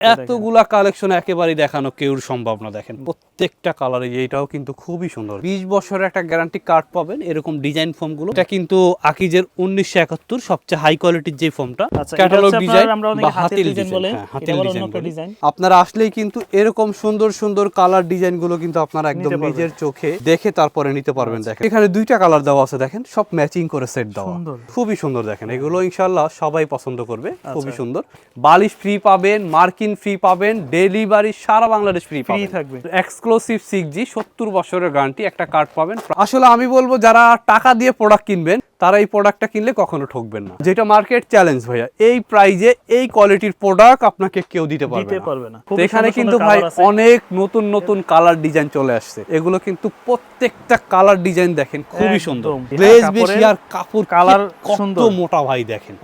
এতগুলা কালেকশন একেবারেই দেখানো কেউর সম্ভব না। দেখেন প্রত্যেকটা কালারে, এটাও কিন্তু খুবই সুন্দর। 20 বছরের একটা গ্যারান্টি কার্ড পাবেন এরকম ডিজাইন ফোম গুলো। এটা কিন্তু আকিজের 1971 সবচেয়ে হাই কোয়ালিটির যে ফোমটা, ক্যাটালগ ডিজাইন বা হাতিল ডিজাইন বলে, হাতিল ডিজাইন বলে। আপনারা আসলেই কিন্তু এরকম সুন্দর সুন্দর কালার ডিজাইন গুলো কিন্তু আপনারা একদম নিজের চোখে দেখে তারপরে নিতে পারবেন। দেখেন এখানে দুইটা কালার দেওয়া আছে, দেখেন সব ম্যাচিং করে সেট দেওয়া, খুবই সুন্দর। দেখেন এগুলো ইনশাআল্লাহ সবাই পছন্দ করবে, খুবই সুন্দর। বালিশ ফ্রি পাবেন, মার্কিন ফ্রি পাবেন, ডেলিভারি সারা বাংলাদেশ ফ্রি থাকবে। এক্সক্লুসিভ 6G 70 বছরের গ্যারান্টি একটা কার্ড পাবেন। আসলে আমি বলবো যারা টাকা দিয়ে প্রোডাক্ট কিনবেন তারা এই প্রোডাক্টটা কিনলে কখনো ঠকবেন না, যেটা মার্কেট চ্যালেঞ্জ ভাইয়া। এই প্রাইজে এই কোয়ালিটির প্রোডাক্ট আপনাকে কেউ দিতে পারবে না। এখানে কিন্তু ভাই অনেক নতুন নতুন কালার ডিজাইন চলে আসছে। এগুলো কিন্তু প্রত্যেকটা কালার ডিজাইন দেখেন খুবই সুন্দর, গ্লেজ বেশি আর কাপড় কালার কত মোটা ভাই। দেখেন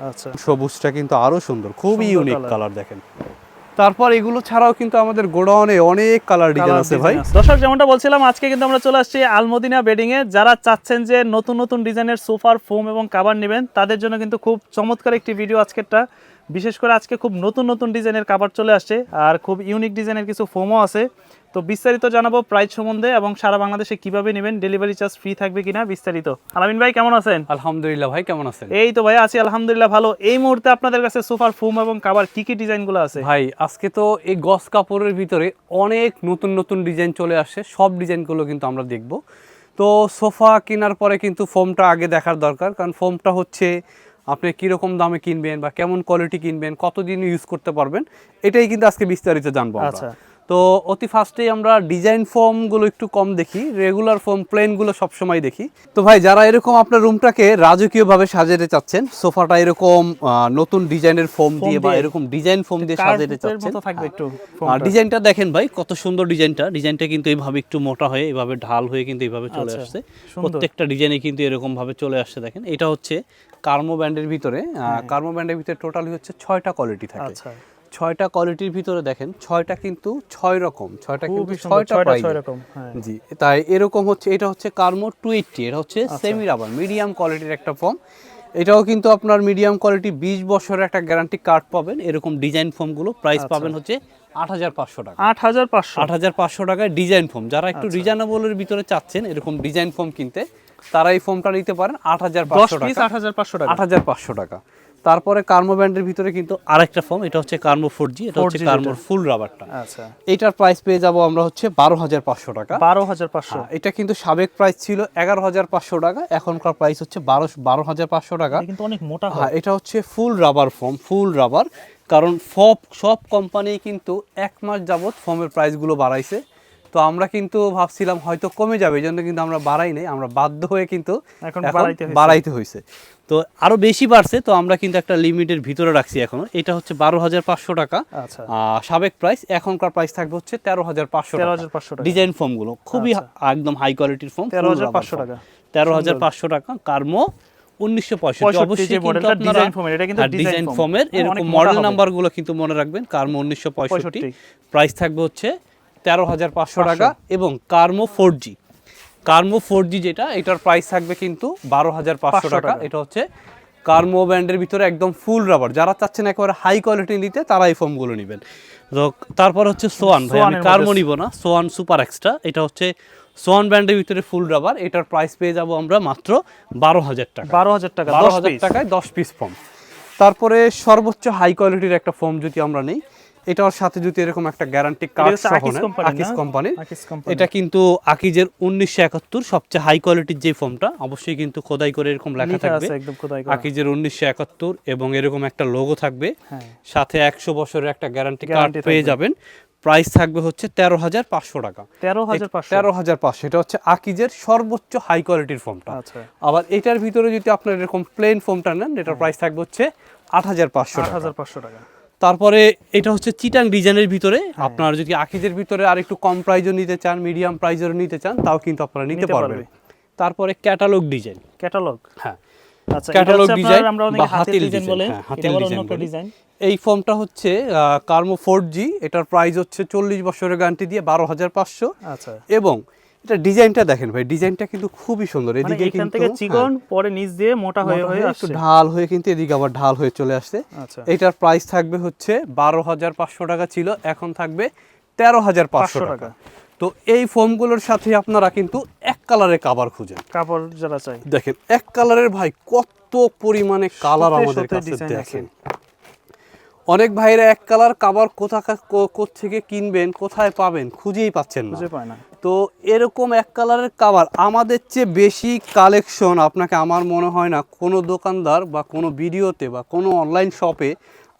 সবুজটা কিন্তু আরো সুন্দর, খুবই ইউনিক কালার। দেখেন তারপর এগুলো ছাড়াও কিন্তু আমাদের গোডাউনে অনেক কালার ডিজাইন আছে ভাই। দর্শক যেমনটা বলছিলাম, আজকে কিন্তু আমরা চলে আসছি আলমদিনা বেডিং এ। যারা চাচ্ছেন যে নতুন নতুন ডিজাইনের সোফার ফোম এবং কভার নেবেন, তাদের জন্য কিন্তু খুব চমৎকার একটি ভিডিও আজকেরটা। বিশেষ করে আজকে খুব নতুন নতুন ডিজাইনের কভার চলে আসছে আর খুব ইউনিক ডিজাইনের কিছু ফোমও আছে। তো বিস্তারিত জানাবো প্রাইস সম্বন্ধে এবং সারা বাংলাদেশে কিভাবে নেবেন, ডেলিভারি চার্জ ফ্রি থাকবে কিনা বিস্তারিত। আলামিন ভাই কেমন আছেন? আলহামদুলিল্লাহ ভাই, কেমন আছেন? এই তো ভাই আছি আলহামদুলিল্লাহ ভালো। এই মুহূর্তে আপনাদের কাছে সোফার ফোম এবং কভার কি কি ডিজাইনগুলো আছে? ভাই আজকে তো এই গস কাপড়ের ভিতরে অনেক নতুন নতুন ডিজাইন চলে আসছে, সব ডিজাইনগুলো কিন্তু আমরা দেখব। তো সোফা কেনার পরে কিন্তু ফোমটা আগে দেখার দরকার, কারণ ফোমটা হচ্ছে আপনি কীরকম দামে কিনবেন বা কেমন কোয়ালিটি কিনবেন, কতদিন ইউজ করতে পারবেন, এটাই কিন্তু আজকে বিস্তারিত জানবো আমরা। তো অতি ফার্স্টেই আমরা ডিজাইন ফোমগুলো একটু কম দেখি, রেগুলার ফোম প্লেনগুলো সবসময় দেখি। তো ভাই যারা এরকম আপনার রুমটাকে রাজকীয়ভাবে সাজাতে চাচ্ছেন, সোফাটা এরকম নতুন ডিজাইনের ফোম দিয়ে বা এরকম ডিজাইন ফোম দিয়ে সাজাতে চাচ্ছেন, আর ডিজাইনটা দেখেন ভাই কত সুন্দর ডিজাইনটা কিন্তু এইভাবে একটু মোটা হয়ে এইভাবে ঢাল হয়ে কিন্তু এইভাবে চলে আসছে। প্রত্যেকটা ডিজাইনে কিন্তু এরকম ভাবে চলে আসছে। দেখেন এটা হচ্ছে কার্মো ব্যান্ডের ভিতরে, কার্মো ব্যান্ডের ভিতরে টোটালি হচ্ছে 6টা কোয়ালিটি থাকে। 6টা কোয়ালিটির ভিতরে দেখেন 6টা কিন্তু 6 রকম, 6টা কিন্তু 6টা প্রাইস। জি তাই এরকম হচ্ছে। এটা হচ্ছে কার্মো 280, এটা হচ্ছে সেমি রাবার মিডিয়াম কোয়ালিটির একটা ফোম। এটাও কিন্তু আপনার মিডিয়াম কোয়ালিটি, 20 বছরের একটা গ্যারান্টি কার্ড পাবেন। এরকম ডিজাইন ফোমগুলো প্রাইস পাবেন হচ্ছে 8500 টাকা। 8500 টাকায় ডিজাইন ফোম। যারা একটু রিজনেবলের ভিতরে চাচ্ছেন এরকম ডিজাইন ফোম কিনতে, তারা এই ফোমটা নিতে পারেন 8500 টাকা। 8500 টাকা। তারপরে কার্মো ব্যান্ডের ভিতরে কিন্তু আরেকটা ফোম, এটা হচ্ছে কার্মো 4G, এটা হচ্ছে কার্মোর ফুল রাবারটা। আচ্ছা এটার প্রাইস পেয়ে যাব আমরা হচ্ছে 12500 টাকা। 12500। এটা কিন্তু সাবেক প্রাইস ছিল 11500 টাকা, এখনকার প্রাইস হচ্ছে 12500 টাকা। কিন্তু অনেক মোটা হয়। হ্যাঁ এটা হচ্ছে ফুল রাবার ফোম, ফুল রাবার। কারণ সব কোম্পানি কিন্তু 1 মাস যাবত ফোমের প্রাইসগুলো বাড়াইছে। তো আমরা কিন্তু ভাবছিলাম হয়তো কমে যাবে, এই জন্য কিন্তু আমরা বাড়াই নাই, আমরা বাধ্য হয়ে কিন্তু এখন বাড়াইতে হয়েছে। তো আরো বেশি বাড়ছে, তো আমরা কিন্তু একটা লিমিটের ভিতরে রাখছি এখনো। এটা হচ্ছে 12500 টাকা সাবেক প্রাইস, এখনকার প্রাইস থাকবে হচ্ছে 13500 টাকা। ডিজাইন ফোম গুলো খুবই একদম হাই কোয়ালিটির ফোম, 13500 টাকা। 13500 টাকা কার্মো 1965। অবশ্যই কিন্তু আপনারা ডিজাইন ফোমের এরকম মডেল নাম্বার গুলো কিন্তু মনে রাখবেন। কার্মো 1965, প্রাইস থাকবে হচ্ছে 13500 টাকা। এবং কার্মো 4G যেটা, এটার প্রাইস থাকবে কিন্তু 12500 টাকা। এটা হচ্ছে কার্মো ব্র্যান্ডের ভিতরে একদম ফুল রাবার। যারা চাচ্ছেন একেবারে হাই কোয়ালিটি নিতে, তারা এই ফোমগুলো নেবেন। তো তারপর হচ্ছে সোয়ান, ভাই আমি কার্মো নিব না, সোয়ান সুপার এক্সট্রা। এটা হচ্ছে সোয়ান ব্র্যান্ডের ভিতরে ফুল রাবার। এটার প্রাইস পেয়ে যাব আমরা মাত্র 12000 টাকা। 12000 টাকায় 10 পিস ফোম। তারপরে সর্বোচ্চ হাই কোয়ালিটির একটা ফোম যদি আমরা নেই, এটার সাথে যদি এরকম একটা গ্যারান্টি কার্ড সহ নেন, আকিজ কোম্পানির, এটা কিন্তু আকিজের 1971 সবচেয়ে হাই কোয়ালিটির যে ফোমটা, অবশ্যই কিন্তু খোদাই করে এরকম লেখা থাকবে আকিজের 1971 এবং এরকম একটা লোগো থাকবে, সাথে 100 বছরের একটা গ্যারান্টি কার্ড পেয়ে যাবেন। প্রাইস থাকবে হচ্ছে 13500 টাকা। 13500 এটা হচ্ছে আকিজের সর্বোচ্চ হাই কোয়ালিটির ফোমটা। আবার এটার ভিতরে যদি আপনার এরকম প্লেন ফোমটা নেন, এটার প্রাইস থাকবে হচ্ছে 8500 টাকা। তারপরে এটা হচ্ছে চিটাং ডিজাইনের ভিতরে। আপনারা যদি আকিজের ভিতরে আর একটু কম প্রাইজও নিতে চান, মিডিয়াম প্রাইজের নিতে চান, তাও কিন্তু আপনারা নিতে পারবেন। তারপরে ক্যাটালগ ডিজাইন, হ্যাঁ ক্যাটালগ ডিজাইন বা হাতিল ডিজাইন বলে, হাতিল ডিজাইন। এই ফোমটা হচ্ছে কার্মো 4G, এটার প্রাইস হচ্ছে 40 বছরের গ্যারান্টি দিয়ে 12500। এবং এটা ডিজাইনটা দেখেন ভাই, ডিজাইনটা কিন্তু খুবই সুন্দর। মানে এদিকে এখান কিন্তু থেকে চিকন পরে নিচ দিয়ে মোটা হয়ে হয়ে একটু আসছে। ঢাল হয়ে কিন্তু এদিকে আবার ঢাল হয়ে চলে আসছে। আচ্ছা, এটার প্রাইস থাকবে হচ্ছে 12,500 টাকা ছিল, এখন থাকবে 13,500 টাকা। তো এই ফোমগুলোর সাথে আপনারা কিন্তু এক কালারের কাভার খুঁজেন, কাপড় যারা চাই দেখেন এক কালারের ভাই কত পরিমাণে কালার শতে আমাদের শতে কাছে ডিজাইন দেখেন। অনেক ভাইরা এক কালার কাভার থেকে কিনবেন, কোথায় পাবেন খুঁজেই পাচ্ছেন না। খুঁজে পায় না। তো এরকম এক কালারের কাভার আমাদের চেয়ে বেশি কালেকশন আপনাকে আমার মনে হয় না কোনো দোকানদার বা কোনো ভিডিওতে বা কোনো অনলাইন শপে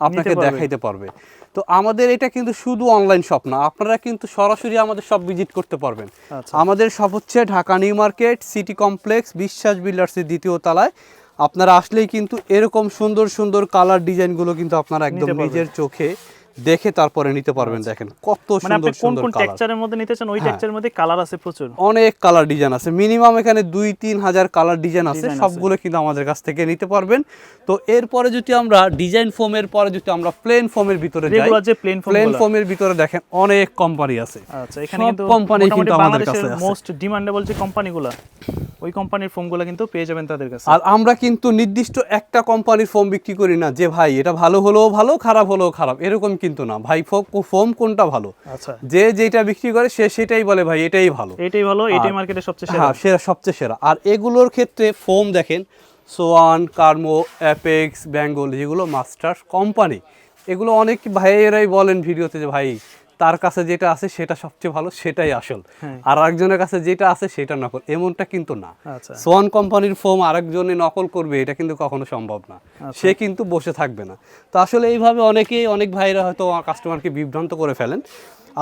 আপনাকে পারবে। দেখাইতে পারবে। তো আমাদের এটা কিন্তু শুধু অনলাইন শপ না, আপনারা কিন্তু সরাসরি আমাদের শপ ভিজিট করতে পারবেন। আচ্ছা, আমাদের শপ হচ্ছে Dhaka new market city complex বিশ্বাস বিল্ডার্সের 2য় তলায়। আপনারা আসলেই কিন্তু এরকম সুন্দর সুন্দর কালার ডিজাইনগুলো কিন্তু আপনারা একদম নিতে পারবেন। নিজের চোখে দেখে তারপরে নিতে পারবেন। দেখেন কত মানে আপনি সুন্দর কোন সুন্দর কোন কালার, টেক্সচারের মধ্যে নিতে চান ওই টেক্সচারের মধ্যে কালার আছে প্রচুর। অনেক কালার ডিজাইন আছে, মিনিমাম এখানে 2-3 হাজার কালার ডিজাইন আছে, ডিজাইন আছে। সবগুলো কিন্তু আমাদের কাছ থেকে নিতে পারবেন। তো এরপরে যদি আমরা ডিজাইন ফোমের পরে যদি আমরা প্লেন ফোমের ভিতরে যাই, রেগুলার যে প্লেন প্লেন ফোমের ভিতরে দেখেন অনেক কোম্পানি আছে। আচ্ছা, এখানে সব কিন্তু কোম্পানি কিন্তু মোটামুটি আমাদের বাংলাদেশের কাছে আছে। মোস্ট ডিমান্ডেবল যে কোম্পানিগুলো ওই কোম্পানির ফোমগুলো কিন্তু পেয়ে যাবেন তাদের কাছে। আর আমরা কিন্তু নির্দিষ্ট একটা কোম্পানির ফোম বিক্রি করি না যে ভাই এটা ভালো হলেও ভালো খারাপ হলেও খারাপ, এরকম কিন্তু না ভাই। ফোম কোনটা ভালো, আচ্ছা, যে যেটা বিক্রি করে সে সেটাই বলে ভাই এটাই ভালো, এটাই ভালো, এটাই মার্কেটে সবচেয়ে সেরা। হ্যাঁ সেরা, সবচেয়ে সেরা। আর এগুলোর ক্ষেত্রে ফোম দেখেন সোয়ান, কার্মো, অ্যাপেক্স, বেঙ্গল, যেগুলো মাস্টার কোম্পানি, এগুলো অনেক ভাইয়েরাই বলেন ভিডিওতে যে ভাই তার কাছে যেটা আছে সেটা সবচেয়ে ভালো, সেটাই আসল, হ্যাঁ। আর আরেকজনের কাছে যেটা আছে সেটা নকল। এমনটা কিন্তু না। আচ্ছা, সোয়ান কোম্পানির ফোম আরেকজনে নকল করবে এটা কিন্তু কখনো সম্ভব না, সে কিন্তু বসে থাকবে না। তো আসলে এইভাবে অনেক ভাইরা হয়তো কাস্টমারকে বিভ্রান্ত করে ফেলেন।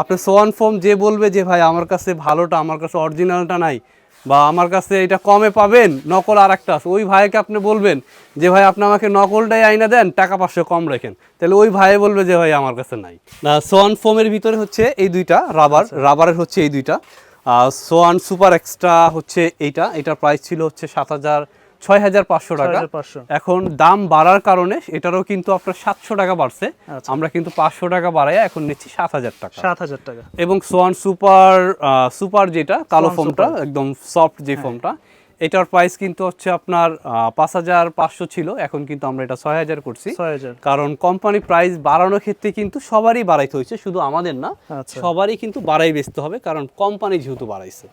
আপনি সোয়ান ফোম যে বলবে যে ভাই আমার কাছে ভালোটা, আমার কাছে অরিজিনালটা নাই, বা আমার কাছে এটা কমে পাবেন, নকল আর একটা আছে, ওই ভাইকে আপনি বলবেন যে ভাই আপনি আমাকে নকলটাই আইনা দেন, টাকা 500 কম রাখেন, তাহলে ওই ভাই বলবে যে ভাই আমার কাছে নাই। না, সোয়ান ফোমের ভিতরে হচ্ছে এই দুইটা, রাবারের হচ্ছে এই দুইটা। সোয়ান সুপার এক্সট্রা হচ্ছে এটার প্রাইস ছিল হচ্ছে 6,500 টাকা। 6,500 এখন দাম বাড়ার কারণে এটারও কিন্তু আপনার 700 টাকা বাড়ছে। আচ্ছা। আমরা কিন্তু 500 টাকা বাড়াইয়া এখন নিচ্ছি 7,000 টাকা। 7,000 টাকা। এবং সোয়ান সুপার যেটা কালো সোয়ান ফোমটা সুপার। একদম সফট যে ফোমটা, এটার প্রাইস কিন্তু হচ্ছে আপনার 5,500 ছিল, এখন কিন্তু আমরা এটা 6,000 করছি। 6,000। কারণ কোম্পানি প্রাইস বাড়ানোর ক্ষেত্রে কিন্তু সবারই বাড়াইতে হয়েছে, শুধু আমাদের না, আচ্ছা। সবারই কিন্তু বাড়াই বেচতে হবে, কারণ কোম্পানি যেহেতু বাড়াইছে।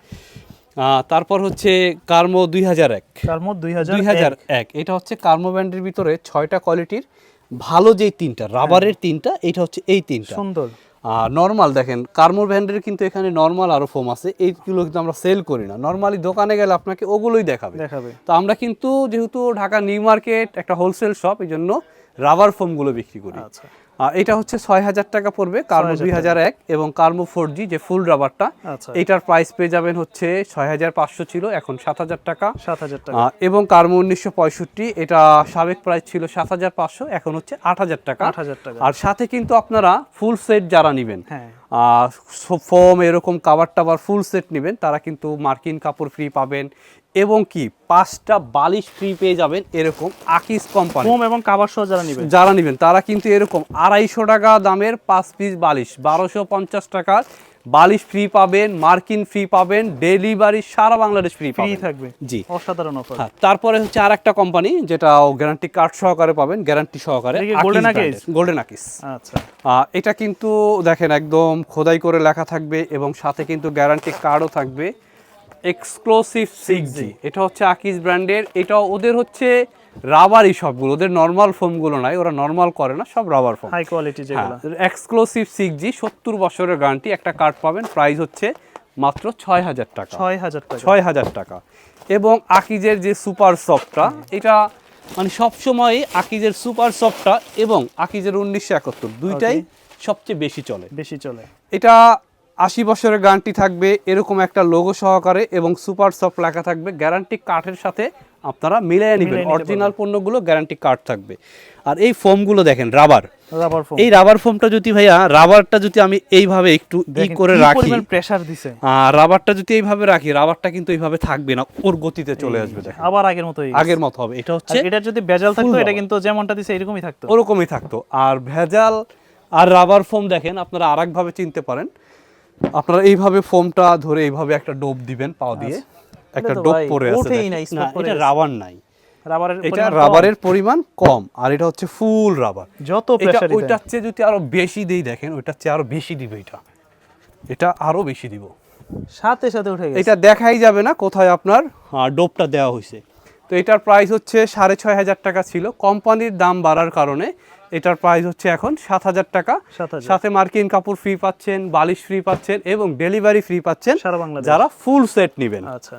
তারপর হচ্ছে কার্মো 2001, কার্মো 2001। 2001 এটা হচ্ছে কার্মো ব্র্যান্ডের ভিতরে 6টা কোয়ালিটির ভালো যেই 3টা রাবারের 3টা, এটা হচ্ছে এই 3টা সুন্দর। নর্মাল। দেখেন কার্মো ব্র্যান্ডের কিন্তু এখানে নর্মাল আরো ফোম আছে, এইগুলো কিন্তু আমরা সেল করি না, নর্মালি দোকানে গেলে আপনাকে ওগুলোই দেখাবে। তো আমরা কিন্তু যেহেতু ঢাকা নিউ মার্কেট একটা হোলসেল শপ, এই জন্য রাবার ফোমগুলো বিক্রি করি। আচ্ছা, এটা হচ্ছে 6,000 টাকা পড়বে কার্মো 2001, এবং কার্মো 4G যে ফুল রাবারটা, আচ্ছা। এটার প্রাইস পেয়ে যাবেন হচ্ছে 6,500 ছিল, এখন 7,000 টাকা। 7,000 টাকা। এবং কার্মো 1965, এটা সাবেক প্রাইস ছিল 7,500, এখন হচ্ছে 8,000 টাকা। 8,000 টাকা। আর সাথে কিন্তু আপনারা ফুল সেট যারা নেবেন, হ্যাঁ, ফোম এরকম কাভার টাভার ফুল সেট নেবেন, তারা কিন্তু মার্কিন কাপড় ফ্রি পাবেন, এবং কি 5টা বালিশ ফ্রি পেয়ে যাবেন। এরকম আকিস কোম্পানি ফোম এবং কভার সহ যারা নেবেন তারা কিন্তু এরকম 250 টাকা দামের 5 পিস বালিশ, 1250 টাকার বালিশ ফ্রি পাবেন, মার্কিন ফ্রি পাবেন, ডেলিভারি সারা বাংলাদেশ ফ্রি থাকবে। জি, অসাধারণ অফার। হ্যাঁ। তারপরে হচ্ছে আরেকটা কোম্পানি যেটা গ্যারান্টি কার্ড সহকারে পাবেন, গ্যারান্টি সহকারে, গোল্ডেন আকিস। আচ্ছা, এটা কিন্তু দেখেন একদম খোদাই করে লেখা থাকবে, এবং সাথে কিন্তু গ্যারান্টি কার্ডও থাকবে, এক্সক্লুসিভ 6G। এটা হচ্ছে আকিস ব্র্যান্ডের, এটা ওদের হচ্ছে রাবারই সবগুলো, ওদের নর্মাল ফোমগুলো নাই, ওরা নর্মাল করে না, সব রাবার ফোম, হাই কোয়ালিটি যেগুলো। এক্সক্লুসিভ 6G 70 বছরের গ্যারান্টি, একটা কার্ড পাবেন, প্রাইস হচ্ছে মাত্র 6,000 টাকা। 6,000 টাকা। 6,000 টাকা। এবং আকিজের যে সুপার সফটটা, এটা মানে সবসময় আকিজের সুপার সফটটা এবং আকিজের 1971 দুইটাই সবচেয়ে বেশি চলে। এটা 80 বছরের গ্যারান্টি থাকবে, এরকম একটা লোগো সহকারে, এবং সুপার সফট লেখা থাকবে, গ্যারান্টি কার্ডের সাথে আপনারা মিলিয়ে নেবেন, অরিজিনাল পণ্যগুলো গ্যারান্টি কার্ড থাকবে। আর এই ফোমগুলো দেখেন রাবার ফোম, এই রাবার ফোমটা যদি ভাইয়া রাবারটা যদি আমি এইভাবে একটু করে রাখি, প্রেসার দিছে, রাবারটা যদি এইভাবে রাখি, রাবারটা কিন্তু এইভাবে থাকবে না, ওর গতিতে চলে আসবে, দেখেন আবার আগের মতো হবে। এটা হচ্ছে, এটা যদি ভেজাল থাকতো এটা কিন্তু যেমনটা দিছে এরকমই থাকতো, ওরকমই থাকতো। আর ভেজাল আর রাবার ফোম দেখেন আপনারা আরেকভাবে চিনতে পারেন, আপনারা এইভাবে ফোমটা ধরে এইভাবে একটা ডোপ দিবেন পাও দিয়ে, একটা ডোপ পরে আছে ওঠেই দেখেন। না, না, স্পট পরে এটা আছে। রাবার নাই, রাবারের এটা পরিমাণ রাবারের পরিমাণ কম, আর এটা হচ্ছে ফুল রাবার। যত এটা প্রেসারই ওইটার চেয়ে যদি আরো বেশি দেই দেখেন, ওইটার চেয়ে আরো বেশি দিবে, এটা আরো বেশি দিব। সাথে সাথে উঠে গেছে। এটা দেখাই যাবে না কোথায় আপনার ডোপটা দেওয়া হয়েছে। তো এটার প্রাইস হচ্ছে 6,500 টাকা ছিল, কোম্পানির দাম বাড়ার কারণে এটার প্রাইস হচ্ছে এখন 7,000 টাকা। 7,000 সাথে মার্কিন কাপড় ফ্রি পাচ্ছেন, বালিশ ফ্রি পাচ্ছেন এবং ডেলিভারি ফ্রি পাচ্ছেন সারা বাংলাদেশ যারা ফুল সেট নেবেন। আচ্ছা,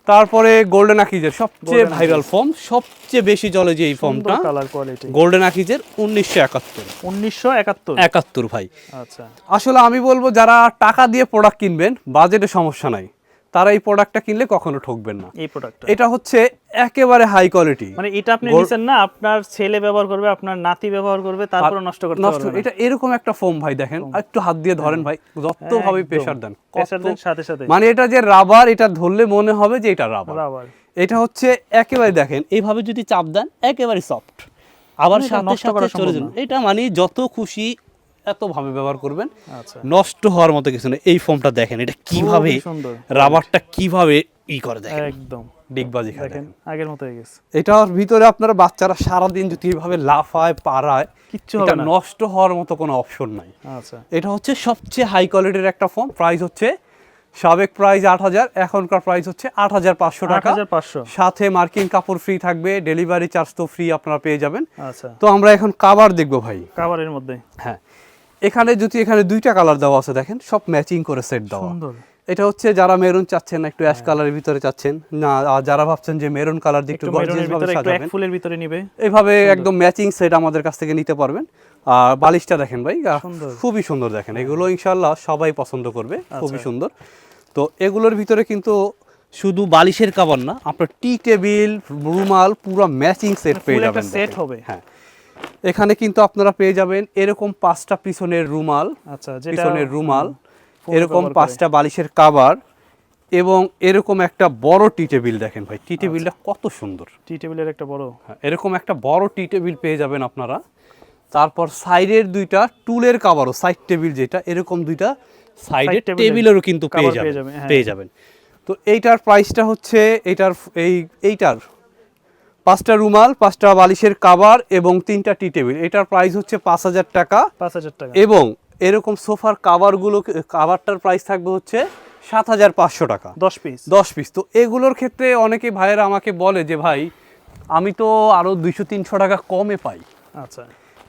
তারপরে গোল্ডেন আকিজের সবচেয়ে Golden ভাইরাল ফর্ম, সবচেয়ে বেশি চলে যে এই ফর্মটা, কালার কোয়ালিটি গোল্ডেন আকিজের 1971 1971 ভাই। আচ্ছা, আসলে আমি বলবো যারা টাকা দিয়ে প্রোডাক্ট কিনবেন, বাজেটে সমস্যা নাই, তারা এই প্রোডাক্টটা কিনলে কখনো ঠকবেন না। এই প্রোডাক্টটা এটা হচ্ছে একেবারে হাই কোয়ালিটি। মানে এটা আপনি নিছেন না, আপনার ছেলে ব্যবহার করবে, আপনার নাতি ব্যবহার করবে, তারপর নষ্ট করতে পারবে না। এটা এরকম একটা ফোম ভাই, দেখেন একটু হাত দিয়ে ধরেন ভাই, যত ভাবে প্রেসার দেন, প্রেসার দেন সাথে সাথে মানে এটা যে রাবার, এটা ধরলে মনে হবে যে এটা রাবার। রাবার এটা হচ্ছে একেবারে দেখেন এইভাবে যদি চাপ দেন একেবারে সফট, আবার এটা সাথে নষ্ট সাথে করা চলে সম্ভব যাবে। না। এটা মানে যত খুশি এত ভাবে ব্যবহার করবেন, আচ্ছা, নষ্ট হওয়ার মতো কিছু নেই। এই ফোমটা দেখেন এটা কিভাবে, খুবই সুন্দর রাবারটা কিভাবে করে দেখেন, একদম ডিগবাজি খায় দেখেন দেখেন। আগের মতো হয়ে গেছে, এটার ভিতরে আপনারা বাচ্চারা সারাদিন যদি এইভাবে লাফায় পারায়, কিচ্ছু এটা হবে না। নষ্ট হওয়ার মতো কোনো অপশন নাই। আচ্ছা, এটা হচ্ছে সবচেয়ে হাই কোয়ালিটির একটা ফোম। প্রাইস হচ্ছে সাবেক প্রাইস 8,000, এখনকার প্রাইস হচ্ছে 8,500 টাকা। 8,500 সাথে মার্কিন কাপড় ফ্রি থাকবে, ডেলিভারি চার্জ তো ফ্রি আপনারা পেয়ে যাবেন। আচ্ছা, তো আমরা এখন কাভার দেখবো ভাই। কাভারের মধ্যে হ্যাঁ, এখানে দুইটা কালার দেওয়া আছে দেখেন, সব ম্যাচিং করে সেট দেওয়া। সুন্দর, এটা হচ্ছে যারা মেরুন চাচ্ছেন, একটু অ্যাশ কালারের ভিতরে চাচ্ছেন না, আর যারা ভাবছেন যে মেরুন কালার দিয়ে একটু একটু গর্জিয়াস মেরুনের ভাবে ভিতরে একটু এক সাজাবেন, ফুলের ভিতরে নিবে, এইভাবে একদম ম্যাচিং সেট আমাদের কাছ থেকে নিতে পারবেন। আর বালিশটা দেখেন ভাই, সুন্দর। খুবই সুন্দর দেখেন, এগুলো ইনশাআল্লাহ সবাই পছন্দ করবে, খুবই আচ্ছা। সুন্দর। তো এগুলোর ভিতরে কিন্তু শুধু বালিশের কভার না, আপনার টি টেবিল, রুমাল, পুরো ম্যাচিং সেট পেয়ে ফুল যাবেন। একটা সেট দেখেন। হবে। হ্যাঁ, এখানে কিন্তু আপনারা পেয়ে যাবেন এরকম 5টা পিছনের রুমাল, আচ্ছা, যেটা পিছনের রুমাল, ফোম এরকম ব্যবহার করে। 5টা বালিশের কভার এবং এরকম একটা বড় টি টেবিল। দেখেন ভাই টি টেবিলটা কত সুন্দর। টি টেবিলের একটা বড়, হ্যাঁ, এরকম একটা বড় টি টেবিল পেয়ে যাবেন আপনারা। তারপর সাইডের দুইটা টুলের কাভারও, সাইড টেবিল যেটা, এরকম দুইটা সাইডের টেবিলের টেবিলেরও কিন্তু পেয়ে cover পেয়ে যাবেন, যাবেন, হ্যাঁ। পেয়ে যাবেন। তো এইটার প্রাইসটা হচ্ছে এইটার 5টা রুমাল, 5টা বালিশের কাভার এবং 3টা টি টেবিল, এটার প্রাইস হচ্ছে 5,000 টাকা। 5,000 টাকা, এবং এরকম সোফার কাভারটার প্রাইস থাকবে হচ্ছে 7,500 টাকা, 10 পিস 10 পিস। তো এগুলোর ক্ষেত্রে অনেকে ভাইয়েরা আমাকে বলে যে ভাই আমি তো আরো 200-300 টাকা কমে পাই। আচ্ছা,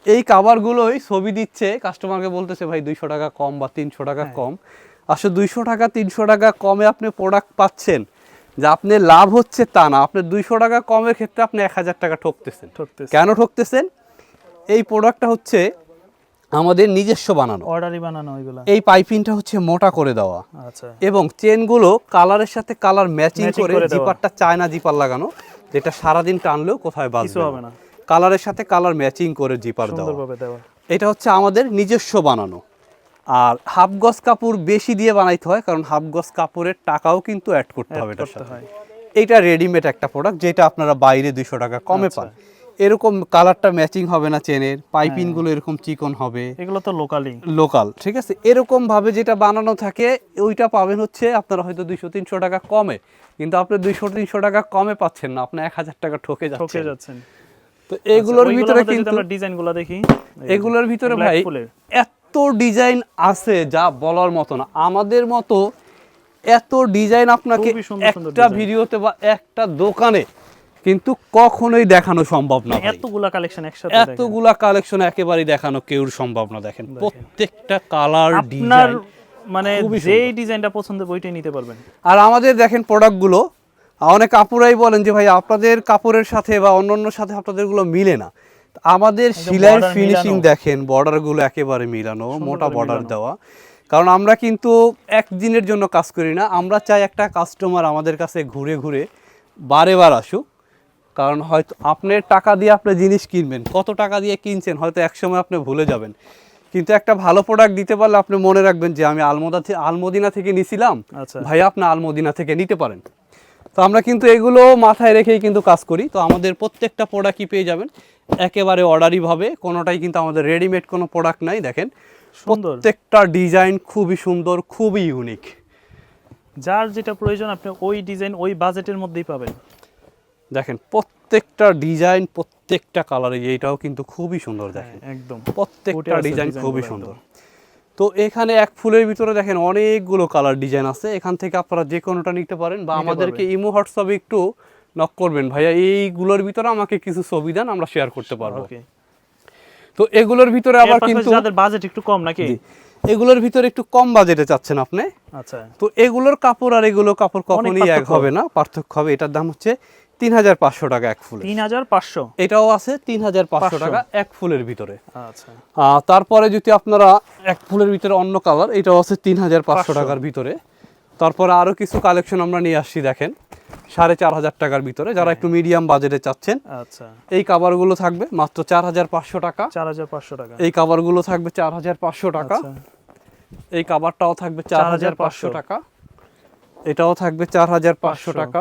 এই কাভারগুলোই ছবি দিচ্ছে, কাস্টমারকে বলতেছে ভাই 200 টাকা কম বা 300 টাকা কম। আসলে 200 টাকা 300 টাকা কমে আপনি প্রোডাক্ট পাচ্ছেন, যে আপনি লাভ হচ্ছে তা না, আপনি 200 টাকা কমের ক্ষেত্রে আপনি 1,000 টাকা ঠকতেছেন। ঠকতেছে। কেন ঠকতেছেন? এই প্রোডাক্টটা হচ্ছে আমাদের নিজস্ব বানানো, অর্ডারই বানানো এগুলা, এই পাইপিংটা হচ্ছে মোটা করে দেওয়া আচ্ছা, এবং চেনগুলো কালারের সাথে কালার ম্যাচিং Matching করে, করে দেওয়া। জিপারটা চায়না জিপার লাগানো, যেটা সারাদিন টানলেও কোথায় কিছু বাজবে হবে না, কালারের সাথে কালার ম্যাচিং করে জিপার দেওয়া। সুন্দরভাবে দেওয়া, এটা হচ্ছে আমাদের নিজস্ব বানানো। আর হাফ গজ কাপড় বেশি দিয়ে বানাইতে হয়, কারণ হাফ গজ কাপড়ের টাকাও কিন্তু অ্যাড করতে হবে এটার করতে সাথে। হয়। এটা রেডিমেড একটা প্রোডাক্ট, যেটা আপনারা বাইরে 200 টাকা কমে আচ্ছা। পান। এরকম কালারটা ম্যাচিং হবে না চেনের, পাইপিংগুলো এরকম চিকন হবে, এগুলো তো লোকালি, লোকাল, ঠিক আছে। এরকম ভাবে যেটা বানানো থাকে ওইটা পাবেন হচ্ছে আপনারা হয়তো 200-300 টাকা কমে, কিন্তু আপনি 200-300 টাকা কমে পাচ্ছেন না, আপনি 1,000 টাকা ঠকে ঠকে যাচ্ছেন। যাচ্ছেন। তো এগুলোর আচ্ছা, ভিতরে ওইগুলোর মধ্যে যদি কিন্তু আমরা ডিজাইনগুলো দেখি, এগুলোর ভিতরে black ভাই ফুলের। এত ডিজাইন আছে যা বলার মতো না। আমাদের মতো এত ডিজাইন আপনাকে খুবই সুন্দর সুন্দর একটা design। ভিডিওতে বা একটা দোকানে কিন্তু কখনোই দেখানো সম্ভব না ভাই। এতগুলা কালেকশন একসাথে দেখেন। এতগুলা কালেকশন একেবারেই দেখানো কেউর সম্ভব না। দেখেন প্রত্যেকটা কালার, আপনার ডিজাইন, মানে খুবই যেই সুন্দর। ডিজাইনটা পছন্দ ওইটাই নিতে পারবেন। আর আমাদের দেখেন প্রোডাক্টগুলো, অনেক কাপড়াই বলেন যে ভাই আপনাদের কাপড়ের সাথে বা অন্যান্য সাথে আপনাদেরগুলো মিলে না। আমাদের সেলাই border ফিনিশিং মিলানো। দেখেন, বর্ডারগুলো একেবারে মিলানো, মোটা করে বর্ডার মিলানো। দেওয়া। কারণ আমরা কিন্তু একদিনের জন্য কাজ করি না, আমরা চাই একটা কাস্টমার আমাদের কাছে ঘুরে ঘুরে বারে বার আসুক। কারণ হয়তো আপনার টাকা দিয়ে আপনি জিনিস কিনবেন, কত টাকা দিয়ে কিনছেন হয়তো একসময় আপনি ভুলে যাবেন, কিন্তু একটা ভালো প্রোডাক্ট দিতে পারলে আপনি মনে রাখবেন যে আমি আলমদিনা থেকে নিছিলাম, আচ্ছা। ভাই আপনি আলমদিনা থেকে নিতে পারেন। তো আমরা কিন্তু এগুলো মাথায় রেখেই কিন্তু কাজ করি। তো আমাদের প্রত্যেকটা প্রোডাক্টই পেয়ে যাবেন একেবারে অর্ডারিভাবে, কোনোটাই কিন্তু আমাদের রেডিমেড কোনো প্রোডাক্ট নাই। দেখেন সুন্দর। প্রত্যেকটা ডিজাইন খুবই সুন্দর, খুবই ইউনিক। যার যেটা প্রয়োজন আপনি ওই ডিজাইন ওই বাজেটের মধ্যেই পাবেন। দেখেন প্রত্যেকটা ডিজাইন, প্রত্যেকটা কালারে, এইটাও কিন্তু খুবই সুন্দর। দেখেন একদম প্রত্যেকটা ডিজাইন খুবই সুন্দর। তো এখানে এক ফুলের ভিতরে দেখেন অনেকগুলো কালার ডিজাইন আছে, এখান থেকে আপনারা যে কোনোটা নিতে পারেন, বা আমাদেরকে ইমো হোয়াটসঅ্যাপে একটু নক করবেন, ভাইয়া এইগুলোর ভিতরে আমাকে কিছু ছবি দেন, আমরা শেয়ার করতে পারবো। তো এগুলোর ভিতরে আবার কিন্তু যাদের বাজেট একটু কম নাকি, এগুলোর ভিতরে একটু কম বাজেটে চাচ্ছেন আপনি, আচ্ছা, তো এগুলোর কাপড় আর এগুলো কাপড় কখনোই এক হবে না, পার্থক্য হবে। এটার দাম হচ্ছে 3500 টাকা এক ফুল। 3500, এটাও আছে 3500 টাকা এক ফুলের ভিতরে। আচ্ছা, তারপরে যদি আপনারা এক ফুলের ভিতরে অন্য কালার, এটাও আছে 3500 টাকার ভিতরে। তারপরে আরো কিছু কালেকশন আমরা নিয়ে আসছি, দেখেন 4500 টাকার ভিতরে, যারা একটু মিডিয়াম বাজেটে চাচ্ছেন। আচ্ছা, এই কাভারগুলো থাকবে মাত্র 4500 টাকা। 4500 টাকা। এই কাভারগুলো থাকবে 4500 টাকা। এই কাভারটাও থাকবে 4500 টাকা। এটাও থাকবে 4500 টাকা।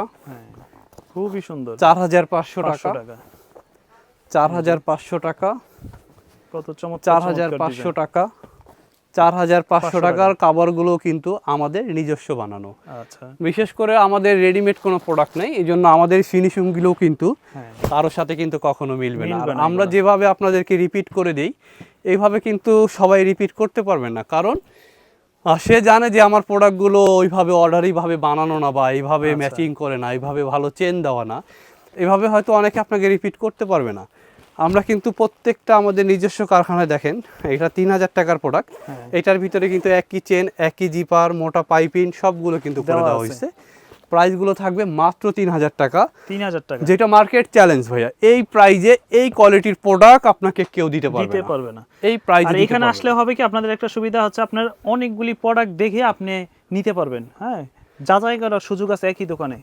খুবই সুন্দর। 4500 টাকা, 4500 টাকা, কত চমৎকার, 4500 টাকা, 4500 টাকার কাভারগুলো কিন্তু আমাদের নিজস্ব বানানো। আচ্ছা, বিশেষ করে আমাদের রেডিমেড কোনো প্রোডাক্ট নেই, এই জন্য আমাদের ফিনিশিংগুলোও কিন্তু কারোর সাথে কিন্তু কখনো মিলবে না। আর আমরা যেভাবে আপনাদেরকে রিপিট করে দিই, এইভাবে কিন্তু সবাই রিপিট করতে পারবেন না, কারণ সে জানে যে আমার প্রোডাক্টগুলো ওইভাবে অর্ডারিভাবে বানানো না, বা এইভাবে ম্যাচিং করে না, এইভাবে ভালো চেন দেওয়া না, এইভাবে হয়তো অনেকে আপনাকে রিপিট করতে পারবে না। আমরা কিন্তু প্রত্যেকটা আমাদের নিজস্ব কারখানায়, দেখেন এটা 3000 টাকার প্রোডাক্ট, এটার ভিতরে কিন্তু একই চেন, একই জিপার, মোটা পাইপিং সবগুলো কিন্তু করে দেওয়া হয়েছে। প্রাইসগুলো থাকবে মাত্র 3000 টাকা, 3000 টাকা, যেটা মার্কেট চ্যালেঞ্জ ভাইয়া। এই প্রাইজে এই কোয়ালিটির প্রোডাক্ট আপনাকে কেউ দিতে পারবে না। এই প্রাইজে এখানে আসলে হবে কি, আপনাদের একটা সুবিধা হচ্ছে, আপনার অনেকগুলি প্রোডাক্ট দেখে আপনি নিতে পারবেন। হ্যাঁ, যাচাই করার সুযোগ আছে একই দোকানে,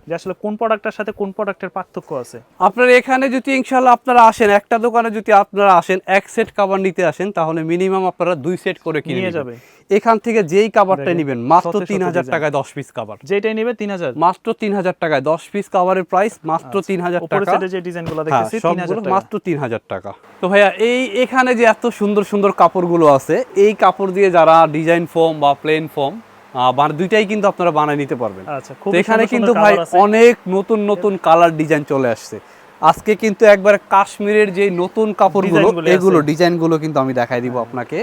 যে আসলে কোন প্রোডাক্টের সাথে কোন প্রোডাক্টের পার্থক্য আছে। আপনার এখানে যদি ইনশাআল্লাহ আপনারা আসেন, একটা দোকানে যদি আপনারা আসেন এক সেট কভার নিতে আসেন, তাহলে মিনিমাম আপনারা 2 সেট করে কিনে যাবে। এখান থেকে যেই কভারটা নেবেন মাত্র 3000 টাকায় 10 পিস কভার, যেটাই নেবে 3000, মাত্র 3000 টাকায় 10 পিস কভারের প্রাইস মাত্র 3000 টাকা। উপরের সাইডে যে ডিজাইনগুলো দেখতেছি 3000 টাকা, মাত্র 3000 টাকা। তো ভাইয়া এখানে যে এত সুন্দর সুন্দর কাপড়গুলো আছে, এই কাপড় দিয়ে যারা ডিজাইন ফোম বা প্লেন ফোম দুইটাই কিন্তু আপনারা বানিয়ে নিতে পারবেন। আচ্ছা, এখানে কিন্তু ভাই অনেক নতুন নতুন কালার ডিজাইন চলে আসছে। আজকে কিন্তু একবারে কাশ্মীরের যে নতুন কাপড়গুলো, এগুলো ডিজাইনগুলো কিন্তু আমি দেখাই দিব আপনাকে।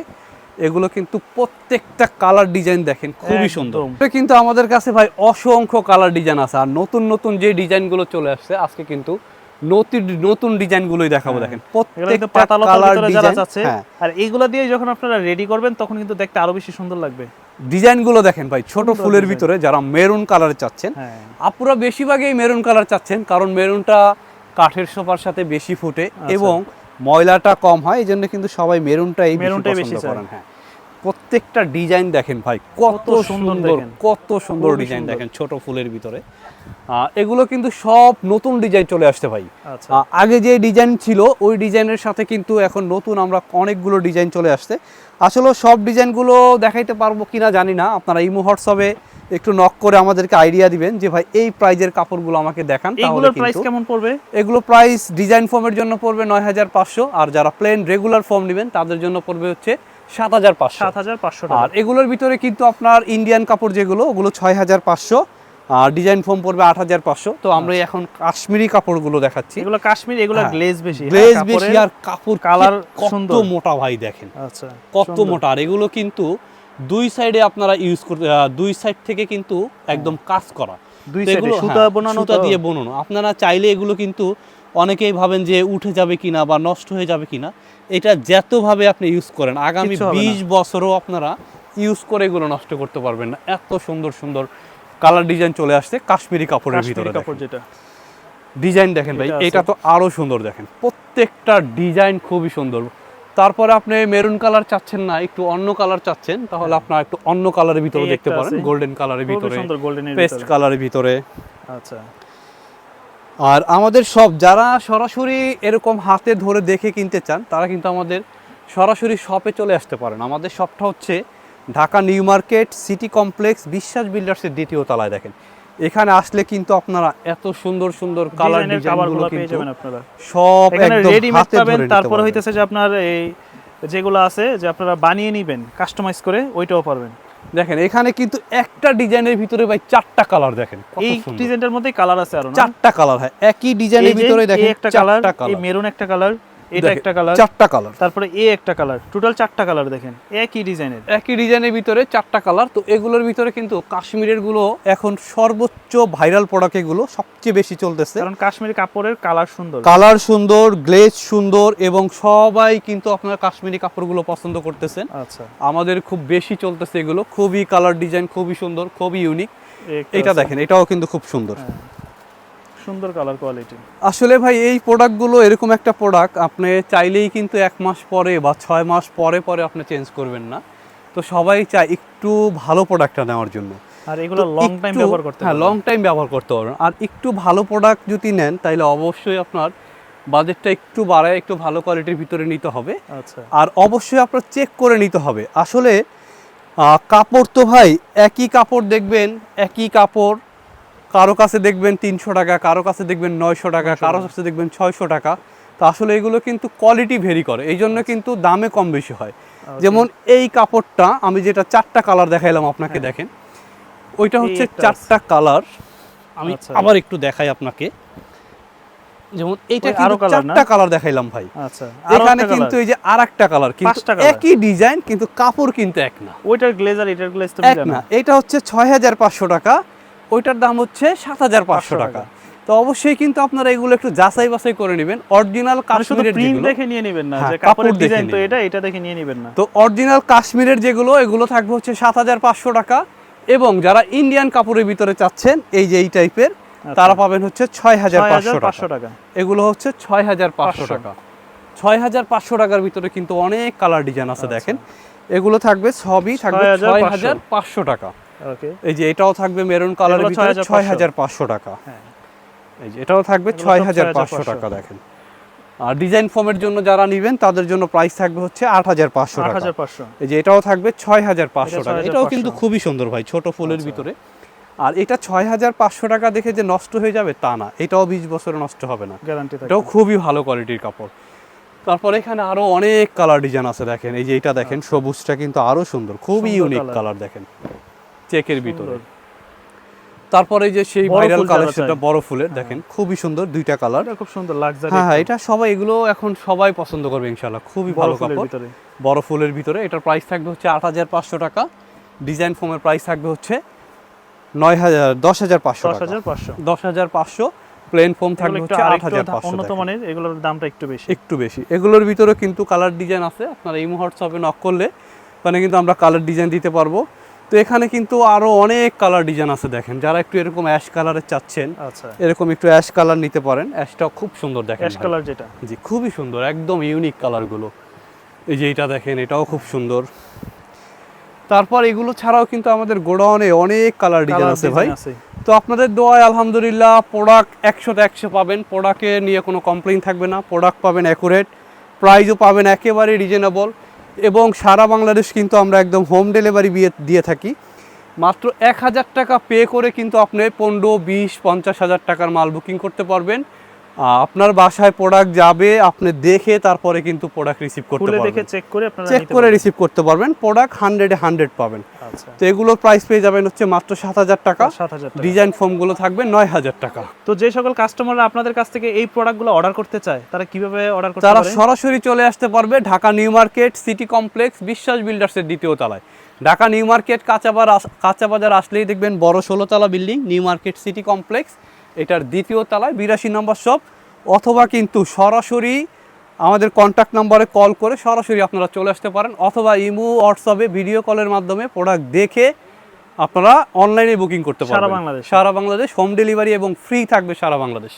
এগুলো কিন্তু প্রত্যেকটা কালার ডিজাইন দেখেন খুবই সুন্দর। এটা কিন্তু আমাদের কাছে ভাই অসংখ্য কালার ডিজাইন আছে, আর নতুন নতুন যে ডিজাইনগুলো চলে আসছে আজকে কিন্তু নতুন ডিজাইনগুলোই দেখাবো। দেখেন প্রত্যেকটা কালার ডিজাইন, আর এইগুলো দিয়ে যখন আপনারা রেডি করবেন তখন কিন্তু দেখতে আরো বেশি সুন্দর লাগবে। ডিজাইনগুলো দেখেন ভাই, ছোট ফুলের ভিতরে যারা মেরুন কালার চাচ্ছেন, আপুরা বেশিরভাগই মেরুন কালার চাচ্ছেন, কারণ মেরুনটা কাঠের সোফার সাথে বেশি ফুটে এবং ময়লাটা কম হয়, এই জন্য কিন্তু সবাই মেরুনটাই বেশি পছন্দ করেন। হ্যাঁ, প্রত্যেকটা ডিজাইন দেখেন ভাই কত সুন্দর, কত সুন্দর ডিজাইন দেখেন ছোট ফুলের ভিতরে। এগুলো কিন্তু সব নতুন ডিজাইন চলে আসছে ভাই। আগে যে ডিজাইন ছিল ওই ডিজাইনের সাথে কিন্তু এখন নতুন আমরা অনেকগুলো ডিজাইন চলে আসছে। আসলে সব ডিজাইনগুলো দেখাইতে পারবো কিনা জানি না, আপনারা ইমো হোয়াটসঅ্যাপে একটু নক করে আমাদেরকে আইডিয়া দিবেন যে ভাই এই প্রাইজের কাপড়গুলো আমাকে দেখান। এগুলোর প্রাইস কেমন পড়বে? এগুলো প্রাইস ডিজাইন ফর্মের জন্য পড়বে 9500, আর যারা প্লেন রেগুলার ফর্ম নেবেন তাদের জন্য পড়বে হচ্ছে 7500 টাকা। আর এগুলোর ভিতরে কিন্তু আপনার ইন্ডিয়ান কাপড় যেগুলো, ওগুলো 6500, আর ডিজাইন ফর্ম পড়বে 8500। তো আমরা এখন কাশ্মীরি কাপড়গুলো দেখাচ্ছি। এগুলো কাশ্মীরি, এগুলো গ্লেজ বেশি, আর কাপড় কালার কত মোটা ভাই দেখেন। আচ্ছা, কত মোটা। আর এগুলো কিন্তু দুই সাইডে আপনারা ইউজ করতে, দুই সাইড থেকে কিন্তু একদম কাজ করা, দুই সাইডে সুতা দিয়ে বোনানো। আপনারা চাইলে এগুলো কিন্তু অনেকেই ভাবেন যে উঠে যাবে কিনা বা নষ্ট হয়ে যাবে কিনা, এটা যতভাবে আপনি ইউজ করেন আগামী 20 বছরও আপনারা ইউজ করে এগুলো নষ্ট করতে পারবেন না। এত সুন্দর সুন্দর কালার ডিজাইন চলে আসছে কাশ্মীরি কাপড়ের ভিতরে। যেটা ডিজাইন দেখেন ভাই, এটা তো আরো সুন্দর। দেখেন প্রত্যেকটা ডিজাইন খুবই সুন্দর। তারপরে আপনি মেরুন কালার চাচ্ছেন না, একটু অন্য কালার চাচ্ছেন, তাহলে আপনারা একটু অন্য কালারের ভিতরে দেখতে পারেন, গোল্ডেন কালারের ভিতরে, পেস্ট কালারের ভিতরে। আচ্ছা, আর আমাদের সব যারা সরাসরি এরকম হাতে ধরে দেখে কিনতে চান, তারা কিন্তু আমাদের সরাসরি শপে চলে আসতে পারেন। আমাদের শপটা হচ্ছে Dhaka new market city complex বিশ্বাস বিল্ডার্সের 2য় তলায়। দেখেন এখানে আসলে কিন্তু আপনারা এত সুন্দর সুন্দর কালার ডিজাইনগুলো পেয়ে যাবেন। আপনারা সব একদম হাতে ধরে নিতে পারবেন। তারপর হইতেছে যে আপনার এই যেগুলো আছে যে আপনারা বানিয়ে নেবেন কাস্টমাইজ করে, ওইটাও পারবেন। দেখেন এখানে কিন্তু একটা ডিজাইনের ভিতরে ভাই 4টা কালার, দেখেন এই ডিজাইনটার মধ্যে কালার আছে আরো না? 4টা কালার, হয় একই ডিজাইনের ভিতরে দেখেন একটা কালার, 4টা এই কালার, মেরুন একটা কালার, এটা একটা কালার, 4টা কালার, তারপরে একটা কালার, টোটাল 4টা কালার দেখেন একই ডিজাইনের। একই ডিজাইনের ভিতরে 4টা কালার। তো এগুলোর ভিতরে কিন্তু কাশ্মীরের গুলো এখন সর্বোচ্চ ভাইরাল প্রোডাক্ট, এগুলো সবচেয়ে বেশি চলতেছে, কারণ কাশ্মীরি কাপড়ের কালার সুন্দর, কালার সুন্দর, গ্লেজ সুন্দর, এবং সবাই কিন্তু আপনার কাশ্মীরি কাপড়গুলো পছন্দ করতেছেন। আচ্ছা, আমাদের খুব বেশি চলতেছে এগুলো, খুবই কালার ডিজাইন খুবই সুন্দর, খুবই ইউনিক। একটা এটা আছে। দেখেন, এটাও কিন্তু খুব সুন্দর। হ্যাঁ, সুন্দর কালার কোয়ালিটি। আসলে ভাই এই প্রোডাক্টগুলো এরকম একটা প্রোডাক্ট, আপনি চাইলেই কিন্তু 1 মাস পরে বা 6 মাস পরে পরে আপনি চেঞ্জ করবেন না। তো সবাই চায় একটু ভালো প্রোডাক্টটা নেওয়ার জন্য, আর এগুলো লং টাইম ব্যবহার করতে হ্যাঁ, পারবেন। লং টাইম ব্যবহার করতে পারবেন। আর একটু ভালো প্রোডাক্ট যদি নেন তাহলে অবশ্যই আপনার বাজেটটা একটু বাড়ায়, একটু ভালো কোয়ালিটির ভিতরে নিতে হবে। আচ্ছা, আর অবশ্যই আপনার চেক করে নিতে হবে। আসলে কাপড় তো ভাই একই কাপড় দেখবেন, একই কাপড় কারো কাছে দেখবেন 300 টাকা, কারো কাছে দেখবেন 900 টাকা, কারো কাছে দেখবেন 600 টাকা। তো আসলে এগুলো কিন্তু কোয়ালিটি ভেরি করে, এই জন্য কিন্তু দামে কম বেশি হয়। যেমন এই কাপড়টা আমি যেটা 4টা কালার দেখাইলাম আপনাকে, দেখেন ওইটা হচ্ছে 4টা কালার। আমি আবার একটু দেখাই আপনাকে, যেমন এইটা কিন্তু 4টা কালার দেখাইলাম ভাই। আচ্ছা, এখানে কিন্তু এই যে আরেকটা কালার, কিন্তু একই ডিজাইন কিন্তু কাপড় কিন্তু এক না। ওইটার গ্লেজ আর এটার গ্লেজ তো এক না। এটা হচ্ছে 6500 টাকা, ওইটার দাম হচ্ছে 7500 টাকা। তো অবশ্যই কিন্তু আপনারা এগুলো একটু যাচাই বাছাই করে নেবেন। অরিজিনাল কাশ্মীরের প্রিন্ট যেগুলো দেখে নিয়ে নেবেন না, হ্যাঁ, যে কাপড়ের কাপড় দেখে ডিজাইন তো নেবেন। এটা দেখে নিয়ে নেবেন না। তো অরিজিনাল কাশ্মীরের যেগুলো, এগুলো থাকবে হচ্ছে 7500 টাকা। এবং যারা ইন্ডিয়ান কাপড়ের ভিতরে চাচ্ছেন এই যে এই টাইপের, তারা পাবেন হচ্ছে 6500 টাকা। এগুলো হচ্ছে 6500 টাকা। 6500 টাকার ভিতরে কিন্তু অনেক কালার ডিজাইন আছে, দেখেন এগুলো থাকবে, সবই থাকবে 6500 টাকা। ওকে, এই যে এটাও থাকবে মেরুন কালারের ভিতরে 6500 টাকা। হ্যাঁ, এই যে এটাও থাকবে 6500 টাকা। দেখেন আর ডিজাইন ফর্মের জন্য যারা নেবেন তাদের জন্য প্রাইস থাকবে হচ্ছে 8500 টাকা। 8500। এই যে এটাও থাকবে 6500 টাকা। 6500 এটাও কিন্তু খুবই সুন্দর ভাই, ছোট ফুলের ভিতরে। আর এটা 6500 টাকা দেখে যে নষ্ট হয়ে যাবে তা না, এটাও 20 বছরে নষ্ট হবে না, গ্যারান্টি থাকে। এটাও খুবই ভালো কোয়ালিটির কাপড়। তারপর এখানে আরো অনেক কালার ডিজাইন আছে, দেখেন এই যে এটা দেখেন, সবুজটা কিন্তু আরো সুন্দর, খুবই ইউনিক কালার, দেখেন চেকের ভিতরে। তারপরে যে সেই ভাইরাল কালেকশনটা বড় ফুলের, দেখেন খুবই সুন্দর, 2টা কালার, খুব সুন্দর লাক্সারি। হ্যাঁ, এটা সবাই, এগুলো এখন সবাই পছন্দ করবে ইনশাআল্লাহ, খুবই ভালো কাপড়, বড় ফুলের ভিতরে। এটার প্রাইস থাকবে হচ্ছে 8500 টাকা। ডিজাইন ফর্মের প্রাইস থাকবে হচ্ছে 10500 টাকা। 10500। প্লেন ফর্ম থাকবে হচ্ছে 8500। উন্নত মানের, এগুলোর দামটা একটু বেশি। এগুলোর ভিতরে কিন্তু কালার ডিজাইন আছে, আপনারা এই হোয়াটসঅ্যাপে নক করলে মানে কিন্তু আমরা কালার ডিজাইন দিতে পারবো। তো এখানে কিন্তু আরো অনেক কালার ডিজাইন আছে, দেখেন যারা একটু এরকম অ্যাশ কালারের চাচ্ছেন, আচ্ছা, এরকম একটু অ্যাশ কালার নিতে পারেন। অ্যাশটাও খুব সুন্দর, দেখেন অ্যাশ কালার যেটা, জি খুবই সুন্দর, একদম ইউনিক কালারগুলো। এই যে এটা দেখেন, এটাও খুব সুন্দর। তারপর এগুলো ছাড়াও কিন্তু আমাদের গোডাউনে অনেক কালার ডিজাইন আছে ভাই। তো আপনাদের দোয়ায় আলহামদুলিল্লাহ প্রোডাক্ট 100তে 100 পাবেন, প্রোডাক্টে নিয়ে কোনো কমপ্লেইন থাকবে না, প্রোডাক্ট পাবেন অ্যাকুরেট, প্রাইসও পাবেন একেবারে রিজনেবল। এবং সারা বাংলাদেশ কিন্তু আমরা একদম হোম ডেলিভারি দিয়ে থাকি। মাত্র 1000 টাকা পে করে কিন্তু আপনি 15, 20, 50 হাজার টাকার মাল বুকিং করতে পারবেন। আপনার বাসায় প্রোডাক্ট যাবে, আপনি দেখে তারপরে কিন্তু প্রোডাক্ট রিসিভ করতে পারবেন, দেখে চেক করে আপনারা চেক করে রিসিভ করতে পারবেন। প্রোডাক্ট 100-এ 100 পাবেন। আচ্ছা, তো এগুলোর প্রাইস পেয়ে যাবেন হচ্ছে মাত্র 7000 টাকা। ডিজাইন ফর্মগুলো থাকবে 9000 টাকা। তো যে সকল কাস্টমাররা আপনাদের কাছ থেকে এই প্রোডাক্টগুলো অর্ডার করতে চায়, তারা কিভাবে অর্ডার করতে তারা পারে? সরাসরি চলে আসতে পারবে Dhaka new market city complex বিশ্বাস বিল্ডার্সের 2য় তলায়। ঢাকা নিউ মার্কেট কাঁচা বাজার আসলেই দেখবেন বড় 16 তলা building new market city complex, এটার 2য় তলায় 82 নম্বর শপ। অথবা কিন্তু সরাসরি আমাদের কন্ট্যাক্ট নাম্বারে কল করে সরাসরি আপনারা চলে আসতে পারেন, অথবা ইমো হোয়াটসঅ্যাপে ভিডিও কলের মাধ্যমে প্রোডাক্ট দেখে আপনারা অনলাইনে বুকিং করতে পারবেন। সারা বাংলাদেশ হোম ডেলিভারি এবং ফ্রি থাকবে সারা বাংলাদেশ।